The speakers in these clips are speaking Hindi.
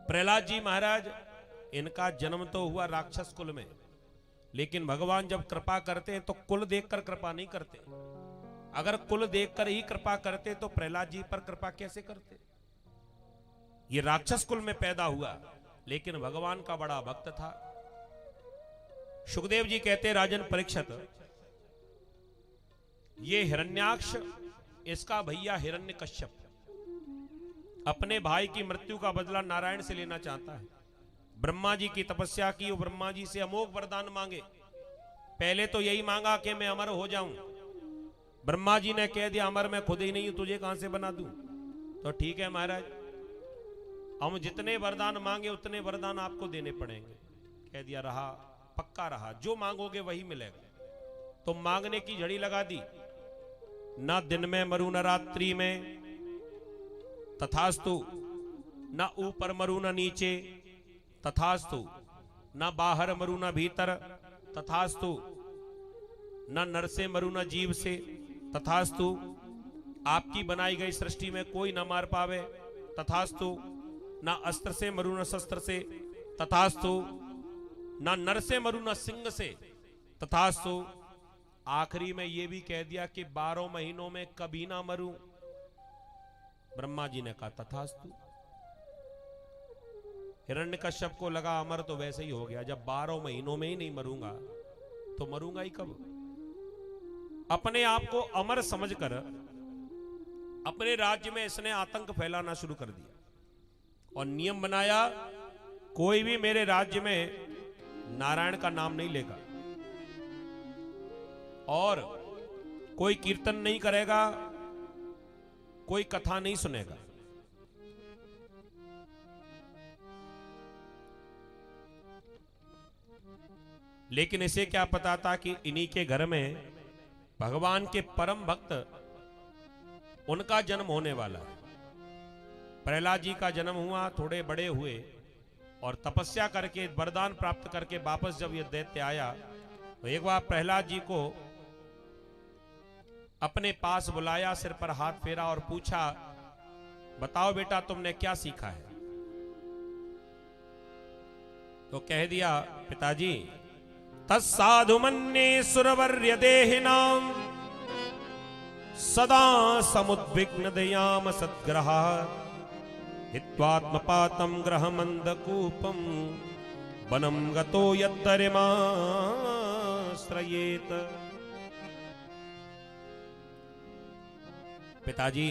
प्रहलाद जी महाराज, इनका जन्म तो हुआ राक्षस कुल में, लेकिन भगवान जब कृपा करते हैं तो कुल देखकर कृपा नहीं करते। अगर कुल देखकर ही कृपा करते तो प्रहलाद जी पर कृपा कैसे करते। ये राक्षस कुल में पैदा हुआ, लेकिन भगवान का बड़ा भक्त था। सुखदेव जी कहते, राजन परीक्षित, ये हिरण्याक्ष, इसका भैया हिरण्यकश्यप अपने भाई की मृत्यु का बदला नारायण से लेना चाहता है। ब्रह्मा जी की तपस्या की, वो ब्रह्मा जी से अमोघ वरदान मांगे। पहले तो यही मांगा कि मैं अमर हो जाऊं। ब्रह्मा जी ने कह दिया, अमर मैं खुद ही नहीं हूं, तुझे कहां से बना दूं। तो ठीक है महाराज, हम जितने वरदान मांगे उतने वरदान आपको देने पड़ेंगे। कह दिया, रहा, पक्का रहा, जो मांगोगे वही मिलेगा। तो मांगने की झड़ी लगा दी, ना दिन में मरू न रात्रि में, तथास्तु, ना ऊपर मरू न नीचे, तथास्तु, ना बाहर मरू न भीतर, तथास्तु, ना नर से मरू न जीव से, तथास्तु, आपकी बनाई गई सृष्टि में कोई ना मार पावे, तथास्तु, ना अस्त्र से मरू न शस्त्र से, तथास्तु, ना नर से मरू न सिंह से, तथास्तु। आखिरी में यह भी कह दिया कि 12 महीनों में कभी ना मरूं। ब्रह्मा जी ने कहा, तथास्तु। हिरण्यकश्यप को लगा अमर तो वैसे ही हो गया, जब 12 महीनों में ही नहीं मरूंगा तो मरूंगा ही कब। अपने आप को अमर समझकर अपने राज्य में इसने आतंक फैलाना शुरू कर दिया और नियम बनाया, कोई भी मेरे राज्य में नारायण का नाम नहीं लेगा और कोई कीर्तन नहीं करेगा, कोई कथा नहीं सुनेगा। लेकिन इसे क्या पता था कि इन्हीं के घर में भगवान के परम भक्त, उनका जन्म होने वाला है। प्रहलाद जी का जन्म हुआ, थोड़े बड़े हुए और तपस्या करके वरदान प्राप्त करके वापस जब ये दैत्य आया तो एक बार प्रहलाद जी को अपने पास बुलाया, सिर पर हाथ फेरा और पूछा, बताओ बेटा तुमने क्या सीखा है। तो कह दिया, पिताजी, तत्साधु मन्ये सुरवर्य देहिनाम सदा समुद्विग्न दयाम सद्ग्रहा हित्वात्मपातम ग्रहमंदकूपम वनम गतो यद्दरिमाश्रयेत। पिताजी,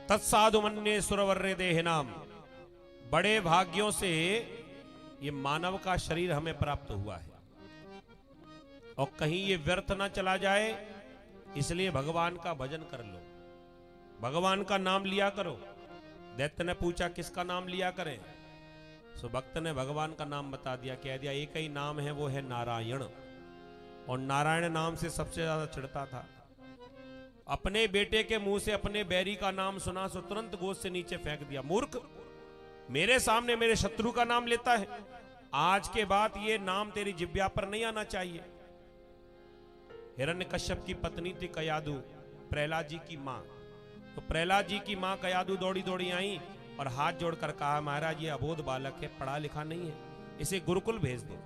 तत्साधु मन्ये सुरवर्य देहिनाम, बड़े भाग्यों से ये मानव का शरीर हमें प्राप्त हुआ है और कहीं ये व्यर्थ ना चला जाए, इसलिए भगवान का भजन कर लो, भगवान का नाम लिया करो। दैत्य ने पूछा, किसका नाम लिया करें। सो भक्त ने भगवान का नाम बता दिया, कह दिया, एक ही नाम है, वो है नारायण। और नारायण नाम से सबसे ज्यादा चिढ़ता था। अपने बेटे के मुंह से अपने बैरी का नाम सुना सो तुरंत गोद से नीचे फेंक दिया, मूर्ख, मेरे सामने मेरे शत्रु का नाम लेता है, आज के बाद ये नाम तेरी जिह्वा पर नहीं आना चाहिए। हिरण्यकश्यप की पत्नी थी कयादु, प्रहलाद जी की मां। तो प्रहलाद जी की मां कयादु दौड़ी दौड़ी आई और हाथ जोड़कर कहा, महाराज ये अबोध बालक है, पढ़ा लिखा नहीं है, इसे गुरुकुल भेज दो।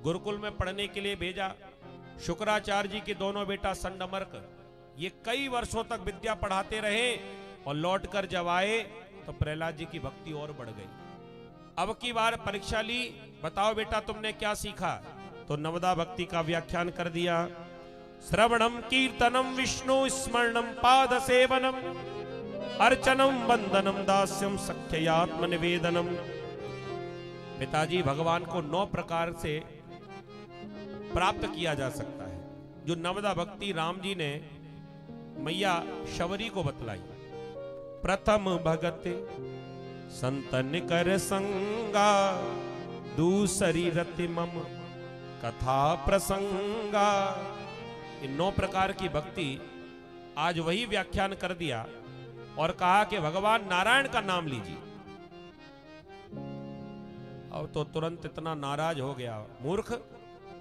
गुरुकुल में पढ़ने के लिए भेजा। शुक्राचार्य जी के दोनों बेटा संडमर्क, ये कई वर्षों तक विद्या पढ़ाते रहे और लौट कर जब आए तो प्रहलाद जी की भक्ति और बढ़ गई। अब की बार परीक्षा ली, बताओ बेटा तुमने क्या सीखा। तो नवदा भक्ति का व्याख्यान कर दिया, श्रवणम कीर्तनम विष्णु स्मरणम पाद सेवनम अर्चनम वंदनम दास्यम सख्यात्म निवेदनम। पिताजी, भगवान को 9 प्रकार से प्राप्त किया जा सकता है, जो नवदा भक्ति राम जी ने मैया शबरी को बतलाई। प्रथम भगत संतन कर संगा, दूसरी रति मम कथा प्रसंगा। इन 9 प्रकार की भक्ति आज वही व्याख्यान कर दिया और कहा कि भगवान नारायण का नाम लीजिए। अब तो तुरंत इतना नाराज हो गया, मूर्ख,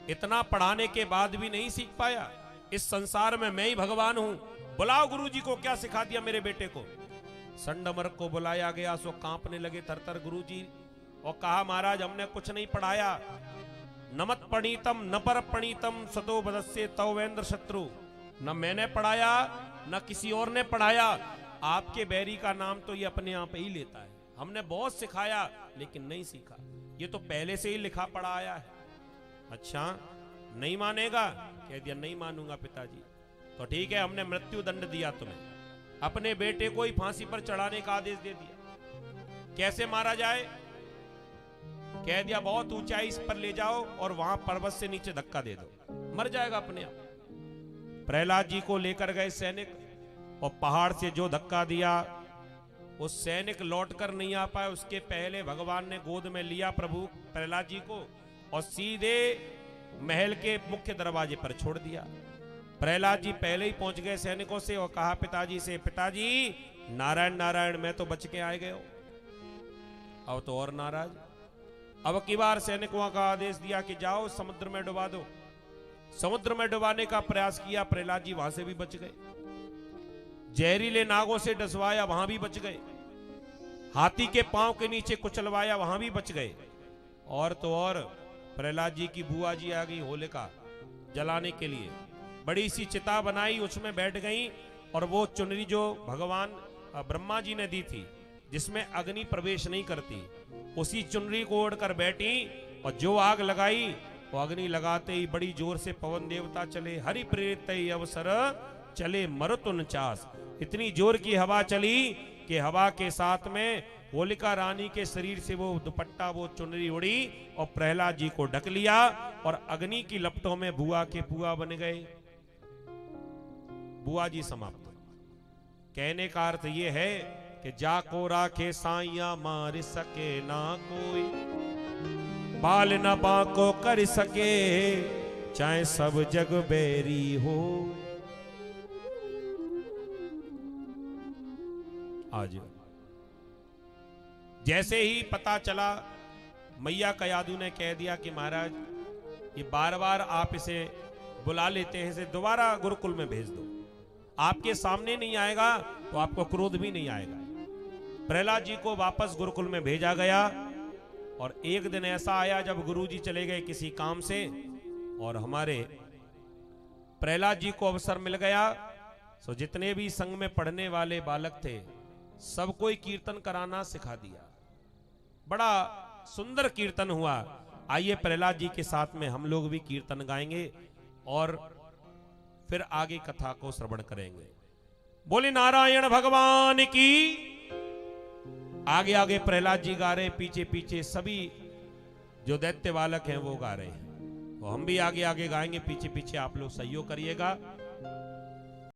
इतना पढ़ाने के बाद भी नहीं सीख पाया। इस संसार में मैं ही भगवान हूं, बुलाओ गुरुजी को, क्या सिखा दिया मेरे बेटे को। संडमर को बुलाया गया, सो कांपने लगे थरथर गुरुजी और कहा महाराज हमने कुछ नहीं पढ़ाया, नमत पणीतम न पर पणीतम सतो बदस्य तवेंद्र शत्रु, न मैंने पढ़ाया न किसी और ने पढ़ाया, आपके बैरी का नाम तो ये अपने आप ही लेता है, हमने बहुत सिखाया लेकिन नहीं सीखा, ये तो पहले से ही लिखा पढ़ा आया है। अच्छा नहीं मानेगा? कह दिया नहीं मानूंगा पिताजी। तो ठीक है, हमने मृत्यु दंड दिया तुम्हें, अपने बेटे को ही फांसी पर चढ़ाने का आदेश दे दिया। कैसे मारा जाए? कह दिया बहुत ऊंचाई इस पर ले जाओ और वहां पर्वत से नीचे धक्का दे दो, मर जाएगा अपने आप। प्रहलाद जी को लेकर गए सैनिक और पहाड़ से जो धक्का दिया, वो सैनिक लौटकर नहीं आ पाए, उसके पहले भगवान ने गोद में लिया प्रभु प्रहलाद जी को और सीधे महल के मुख्य दरवाजे पर छोड़ दिया। प्रहलाद जी पहले ही पहुंच गए सैनिकों से और कहा पिताजी से, पिताजी नारायण नारायण मैं तो बच के आए गए हो। अब तो और नाराज। अब की बार सैनिकों का आदेश दिया कि जाओ समुद्र में डुबा दो। समुद्र में डुबाने का प्रयास किया, प्रहलाद जी वहां से भी बच गए। जहरीले नागों से डसवाया, वहां भी बच गए। हाथी के पांव के नीचे कुचलवाया, वहां भी बच गए। और तो और प्रहलाद जी की बुआ जी आ गई होलिका जलाने के लिए, बड़ी सी चिता बनाई, उसमें बैठ गई और वो चुनरी जो भगवान ब्रह्मा जी ने दी थी जिसमें अग्नि प्रवेश नहीं करती, उसी चुनरी को ओढ़कर बैठी और जो आग लगाई वो अग्नि लगाते ही बड़ी जोर से पवन देवता चले, हरि प्रेरित अवसर चले मरुत 49। इतनी जोर की हवा चली कि हवा के साथ में होलिका रानी के शरीर से वो दुपट्टा, वो चुनरी उड़ी और प्रहलाद जी को ढक लिया और अग्नि की लपटों में बुआ के बुआ बन गए। बुआ जी समाप्त। कहने का अर्थ ये है कि जाको राखे साइया मार सके ना कोई, बाल न बाको कर सके चाहे सब जग बैरी हो। आज जैसे ही पता चला, मैया कयादू ने कह दिया कि महाराज ये बार बार आप इसे बुला लेते हैं, इसे दोबारा गुरुकुल में भेज दो, आपके सामने नहीं आएगा तो आपको क्रोध भी नहीं आएगा। प्रहलाद जी को वापस गुरुकुल में भेजा गया और एक दिन ऐसा आया जब गुरुजी चले गए किसी काम से और हमारे प्रहलाद जी को अवसर मिल गया, तो जितने भी संघ में पढ़ने वाले बालक थे सबको ही कीर्तन कराना सिखा दिया। बड़ा सुंदर कीर्तन हुआ। आइए प्रहलाद जी के साथ में हम लोग भी कीर्तन गाएंगे और फिर आगे कथा को श्रवण करेंगे। बोले नारायण भगवान की। आगे आगे प्रहलाद जी गा रहे, पीछे पीछे सभी जो दैत्य बालक हैं वो गा रहे हैं। तो हम भी आगे आगे गाएंगे, पीछे पीछे आप लोग सहयोग करिएगा।